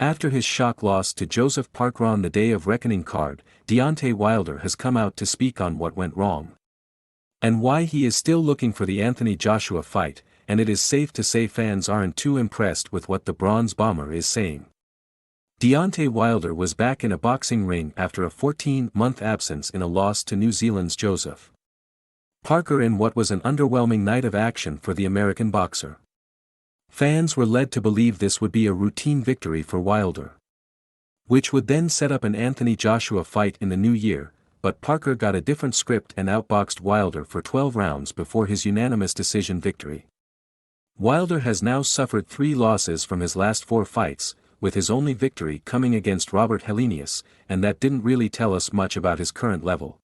After his shock loss to Joseph Parkeron the Day of Reckoning card, Deontay Wilder has come out to speak on what went wrong. And why he is still looking for the Anthony Joshua fight, and it is safe to say fans aren't too impressed with what the Bronze Bomber is saying. Deontay Wilder was back in a boxing ring after a 14-month absence in a loss to New Zealand's Joseph Parker in what was an underwhelming night of action for the American boxer. Fans were led to believe this would be a routine victory for Wilder, which would then set up an Anthony Joshua fight in the new year, but Parker got a different script and outboxed Wilder for 12 rounds before his unanimous decision victory. Wilder has now suffered 3 losses from his last 4 fights, with his only victory coming against Robert Helenius, and that didn't really tell us much about his current level,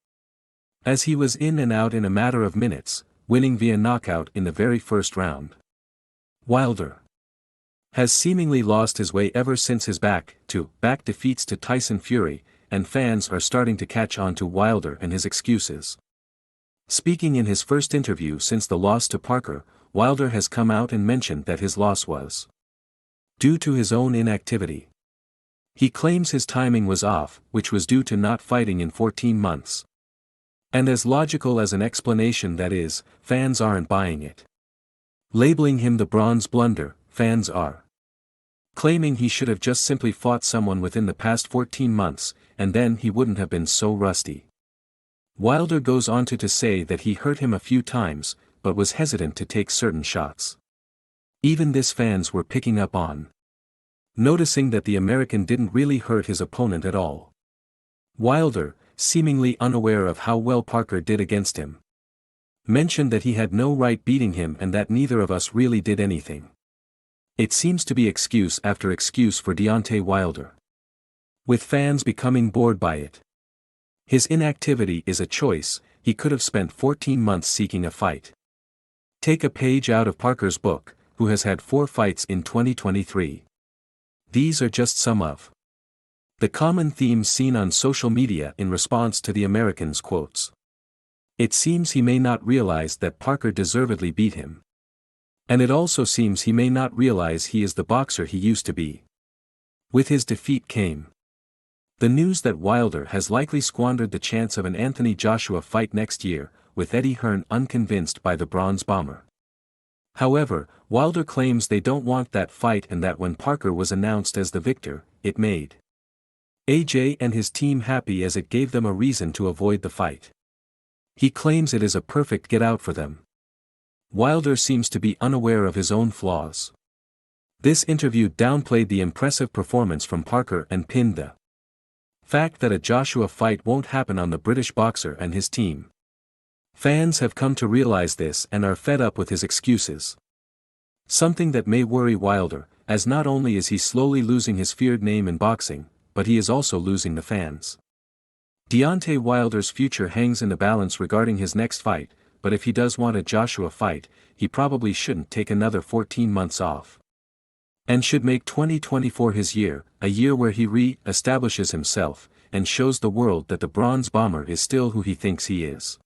as he was in and out in a matter of minutes, winning via knockout in the very first round. Wilder has seemingly lost his way ever since his back-to-back defeats to Tyson Fury, and fans are starting to catch on to Wilder and his excuses. Speaking in his first interview since the loss to Parker, Wilder has come out and mentioned that his loss was due to his own inactivity. He claims his timing was off, which was due to not fighting in 14 months. And as logical as an explanation that is, fans aren't buying it. Labeling him the bronze blunder, fans are claiming he should have just simply fought someone within the past 14 months, and then he wouldn't have been so rusty. Wilder goes on to say that he hurt him a few times, but was hesitant to take certain shots. Even this fans were picking up on, noticing that the American didn't really hurt his opponent at all. Wilder, seemingly unaware of how well Parker did against him, mentioned that he had no right beating him and that neither of us really did anything. It seems to be excuse after excuse for Deontay Wilder, with fans becoming bored by it. His inactivity is a choice. He could have spent 14 months seeking a fight. Take a page out of Parker's book, who has had 4 fights in 2023. These are just some of the common themes seen on social media in response to the American's quotes. It seems he may not realize that Parker deservedly beat him. And it also seems he may not realize he is the boxer he used to be. With his defeat came the news that Wilder has likely squandered the chance of an Anthony Joshua fight next year, with Eddie Hearn unconvinced by the Bronze Bomber. However, Wilder claims they don't want that fight and that when Parker was announced as the victor, it made AJ and his team happy as it gave them a reason to avoid the fight. He claims it is a perfect get-out for them. Wilder seems to be unaware of his own flaws. This interview downplayed the impressive performance from Parker and pinned the fact that a Joshua fight won't happen on the British boxer and his team. Fans have come to realize this and are fed up with his excuses. Something that may worry Wilder, as not only is he slowly losing his feared name in boxing, but he is also losing the fans. Deontay Wilder's future hangs in the balance regarding his next fight, but if he does want a Joshua fight, he probably shouldn't take another 14 months off. And should make 2024 his year, a year where he re-establishes himself, and shows the world that the Bronze Bomber is still who he thinks he is.